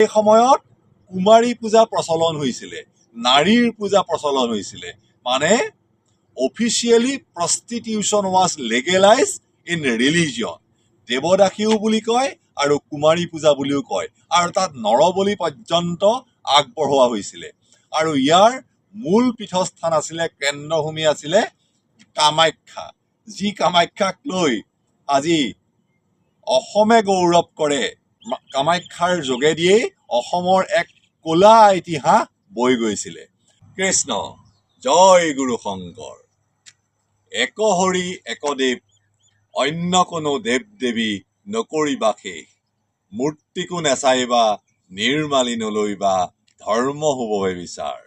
এই সময়ত কুমাৰী পূজা প্ৰচলন হৈছিলে, নাৰীৰ পূজা প্ৰচলন হৈছিলে। মানে অফিচিয়েলি প্ৰষ্টিটিউশ্যন ৱাজ লেগেলাইজ ইন ৰিলিজিয়ন। দেৱদাসীও বুলি কয় আৰু কুমাৰী পূজা বুলিও কয়, আৰু তাত নৰবলি পৰ্যন্ত আগবঢ়োৱা হৈছিলে। আৰু ইয়াৰ মূল পীঠস্থান আছিলে, কেন্দ্ৰভূমি আছিলে কামাখ্যা, যি কামাখ্যাক লৈ আজি অসমে গৌৰৱ কৰে। কামাখ্যাৰ যোগেদিয়েই অসমৰ এক ক'লা ইতিহাস বৈ গৈছিলে। কৃষ্ণ জয় গুৰু শংকৰ। এক হৰি একদেৱ, অন্য কোনো দেৱ দেৱী নকৰিবা শেষ। মূৰ্তিকো নেচাইবা, নিৰ্মালি নলৈবা, ধৰ্ম হ'ববে বিচাৰ।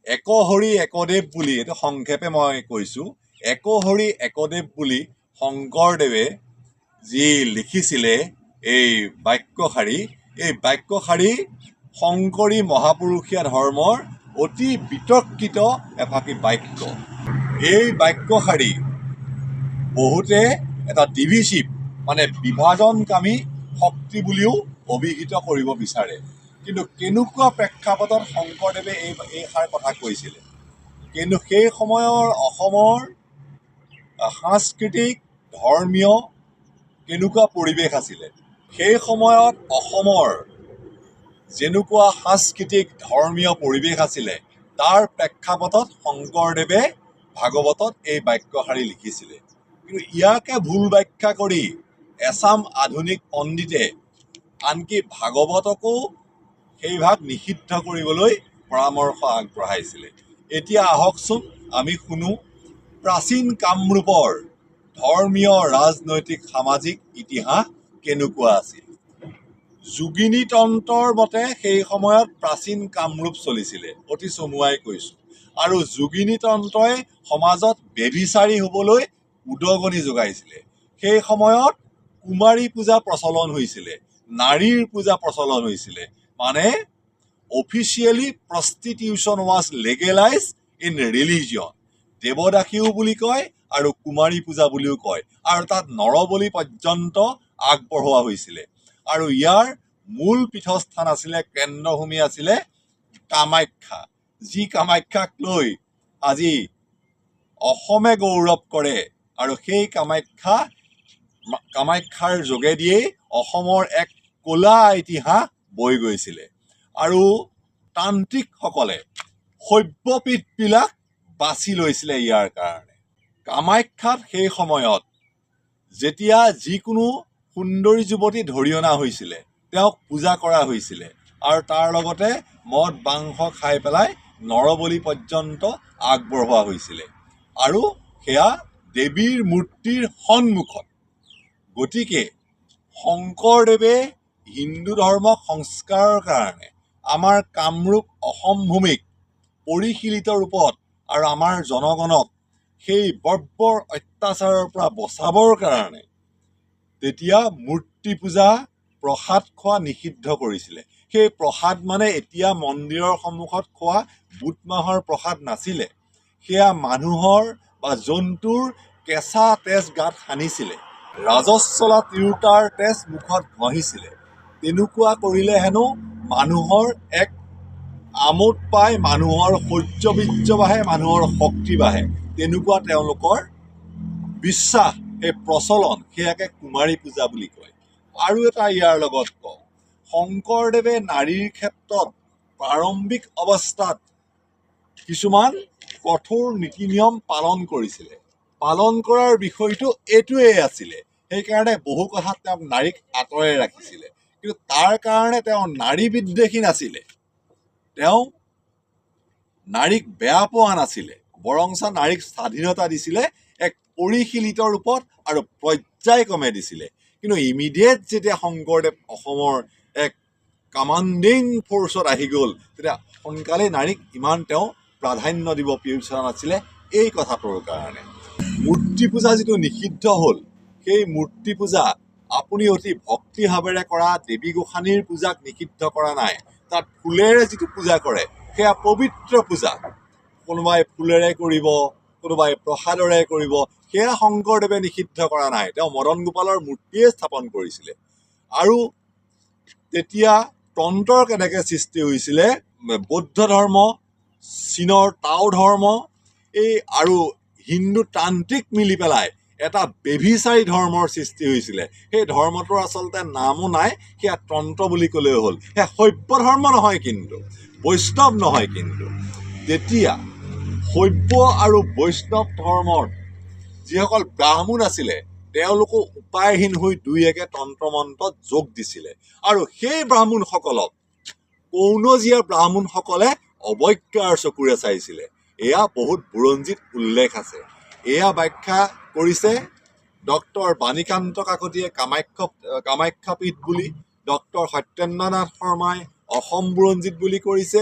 এক হৰি একদেৱ বুলি, এইটো সংক্ষেপে মই কৈছোঁ, এক হৰি একদেৱ বুলি শংকৰদেৱে যি লিখিছিলে এই বাক্যশাৰী, এই বাক্যশাৰী শংকৰী মহাপুৰুষীয়া ধৰ্মৰ অতি বিতৰ্কিত এফাকি বাক্য। এই বাক্যশাৰী বহুতে এটা ডিভিচিভ মানে বিভাজনকামী শক্তি বুলিও অভিহিত কৰিব বিচাৰে। কিন্তু কেনেকুৱা প্ৰেক্ষাপটত শংকৰদেৱে এইষাৰ কথা কৈছিলে? কিন্তু সেই সময়ৰ অসমৰ সাংস্কৃতিক ধৰ্মীয় কেনেকুৱা পৰিৱেশ আছিলে? সেই সময়ত অসমৰ যেনেকুৱা সাংস্কৃতিক ধৰ্মীয় পৰিৱেশ আছিলে, তাৰ প্ৰেক্ষাপটত শংকৰদেৱে ভাগৱতত এই বাক্যশাৰী লিখিছিলে। কিন্তু ইয়াকে ভুল ব্যাখ্যা কৰি এচাম আধুনিক পণ্ডিতে আনকি ভাগৱতকো সেই ভাগ নিষিদ্ধ কৰিবলৈ পৰামৰ্শ আগবঢ়াইছিলে। এতিয়া আহকচোন আমি শুনো প্ৰাচীন কামৰূপৰ ধৰ্মীয়, ৰাজনৈতিক, সামাজিক ইতিহাস কেনেকুৱা আছিল। যোগিনী তন্ত্ৰৰ মতে সেই সময়ত প্ৰাচীন কামৰূপ চলিছিলে, অতি চমুৱাই কৈছোঁ। আৰু যোগিনী তন্ত্ৰই সমাজত বেভিচাৰী হ'বলৈ উদগনি যোগাইছিলে। সেই সময়ত কুমাৰী পূজা প্ৰচলন হৈছিলে, নাৰীৰ পূজা প্ৰচলন হৈছিলে। মানে অফিচিয়েলি প্ৰষ্টিটিউশ্যন ৱাজ লেগেলাইজ ইন ৰিলিজিয়ন। দেৱদাসীও বুলি কয় আৰু কুমাৰী পূজা বুলিও কয়, আৰু তাত নৰবলি পৰ্যন্ত আগবঢ়োৱা হৈছিলে। আৰু ইয়াৰ মূল পীঠস্থান আছিলে, কেন্দ্ৰভূমি আছিলে কামাখ্যা, যি কামাখ্যাক লৈ আজি অসমে গৌৰৱ কৰে। আৰু সেই কামাখ্যাৰ যোগেদিয়েই অসমৰ এক ক'লা ইতিহাস বৈ গৈছিলে। আৰু তান্ত্ৰিকসকলে সভ্যপীঠবিলাক বাছি লৈছিলে ইয়াৰ কাৰণে। কামাখ্যাত সেই সময়ত যেতিয়া যিকোনো সুন্দৰী যুৱতী ধৰি অনা হৈছিলে, তেওঁক পূজা কৰা হৈছিলে, আৰু তাৰ লগতে মদ মাংস খাই পেলাই নৰবলি পৰ্যন্ত আগবঢ়োৱা হৈছিলে, আৰু সেয়া দেৱীৰ মূৰ্তিৰ সন্মুখত। গতিকে শংকৰদেৱে হিন্দু ধৰ্মক সংস্কাৰৰ কাৰণে আমাৰ কামৰূপ অসম ভূমিক পৰিশীলিত ৰূপত আৰু আমাৰ জনগণক সেই বৰ্বৰ অত্যাচাৰৰ পৰা বচাবৰ কাৰণে তেতিয়া মূৰ্তি পূজা, প্ৰসাদ খোৱা নিষিদ্ধ কৰিছিলে। সেই প্ৰসাদ মানে এতিয়া মন্দিৰৰ সন্মুখত খোৱা বুট মাহৰ প্ৰসাদ নাছিলে, সেয়া মানুহৰ বা জন্তুৰ কেঁচা তেজ গাত সানিছিলে, ৰাজস্বলা তিৰোতাৰ তেজ মুখত ঘঁহিছিলে। তেনেকুৱা কৰিলে হেনো মানুহৰ এক আমোদ পায়, মানুহৰ শৌৰ্যবীৰ্য বাঢ়ে, মানুহৰ শক্তি বাঢ়ে। তেনেকুৱা তেওঁলোকৰ বিশ্বাস, সেই প্ৰচলন, সেয়াকে কুমাৰী পূজা বুলি কয়। আৰু এটা ইয়াৰ লগত কওঁ, শংকৰদেৱে নাৰীৰ ক্ষেত্ৰত প্ৰাৰম্ভিক অৱস্থাত কিছুমান কঠোৰ নীতি নিয়ম পালন কৰিছিলে। পালন কৰাৰ বিষয়টো এইটোৱেই আছিলে, সেইকাৰণে বহু কথাত তেওঁক নাৰীক আঁতৰাই ৰাখিছিলে। কিন্তু তাৰ কাৰণে তেওঁ নাৰী বিদ্বেষী নাছিলে, তেওঁ নাৰীক বেয়া পোৱা নাছিলে, বৰঞ্চ নাৰীক স্বাধীনতা দিছিলে এক পৰিশীলিত ৰূপত আৰু পৰ্যায়ক্ৰমে দিছিলে। কিন্তু ইমিডিয়েট যেতিয়া শংকৰদেৱ অসমৰ এক কামাণ্ডিং ফ'ৰ্চত আহি গ'ল, তেতিয়া সোনকালেই নাৰীক ইমান তেওঁ প্ৰাধান্য দিব বিচৰা নাছিলে। এই কথাটোৰ কাৰণে মূৰ্তি পূজা যিটো নিষিদ্ধ হ'ল, সেই মূৰ্তি পূজা আপুনি অতি ভক্তিভাৱেৰে কৰা দেৱী গোসাঁনীৰ পূজাক নিষিদ্ধ কৰা নাই। তাত ফুলেৰে যিটো পূজা কৰে সেয়া পবিত্ৰ পূজা। কোনোবাই ফুলেৰে কৰিব, কোনোবাই প্ৰসাদৰে কৰিব, সেয়া শংকৰদেৱে নিষিদ্ধ কৰা নাই। তেওঁ মদন গোপালৰ মূৰ্তিয়ে স্থাপন কৰিছিলে। আৰু তেতিয়া তন্ত্ৰৰ কেনেকৈ সৃষ্টি হৈছিলে, বৌদ্ধ ধৰ্ম, চীনৰ টাও ধৰ্ম, এই আৰু হিন্দু তান্ত্ৰিক মিলি পেলাই এটা বেভিচাৰী ধৰ্মৰ সৃষ্টি হৈছিলে। সেই ধৰ্মটোৰ আচলতে নামো নাই, সেয়া তন্ত্ৰ বুলি ক'লেও হ'ল। সেয়া সভ্য ধৰ্ম নহয়, কিন্তু বৈষ্ণৱ নহয়। কিন্তু তেতিয়া সভ্য আৰু বৈষ্ণৱ ধৰ্মৰ যিসকল ব্ৰাহ্মণ আছিলে তেওঁলোকো উপায়হীন হৈ দুই একে তন্ত্ৰ মন্ত্ৰত যোগ দিছিলে। আৰু সেই ব্ৰাহ্মণসকলক কৌনজীয়া ব্ৰাহ্মণসকলে অৱজ্ঞাৰ চকুৰে চাইছিলে। এয়া বহুত বুৰঞ্জীত উল্লেখ আছে। এয়া ব্যাখ্যা কৰিছে ডক্টৰ বাণীকান্ত কাকতিয়ে কামাখ্যাপীঠ বুলি, ডক্টৰ সত্যেন্দ্ৰনাথ শৰ্মাই অসম বুৰঞ্জীত বুলি কৰিছে,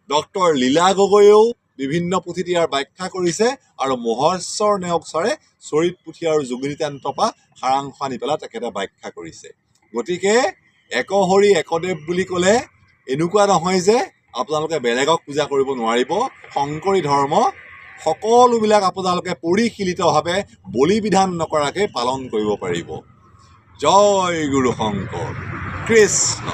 ডক্টৰ লীলা গগৈয়েও বিভিন্ন পুথিত ইয়াৰ ব্যাখ্যা কৰিছে, আৰু মহেশ্বৰ নেওগ ছাৰে চৰিত পুথি আৰু যোগিনী তন্ত্ৰপা সাৰাংশ আনি পেলাই তেখেতে ব্যাখ্যা কৰিছে। গতিকে একহৰি একদেৱ বুলি ক'লে এনেকুৱা নহয় যে আপোনালোকে বেলেগক পূজা কৰিব নোৱাৰিব। শংকৰী ধৰ্ম সকলোবিলাক আপোনালোকে পৰিশীলিতভাৱে বলি বিধান নকৰাকৈ পালন কৰিব পাৰিব। জয় গুৰু শংকৰ কৃষ্ণ।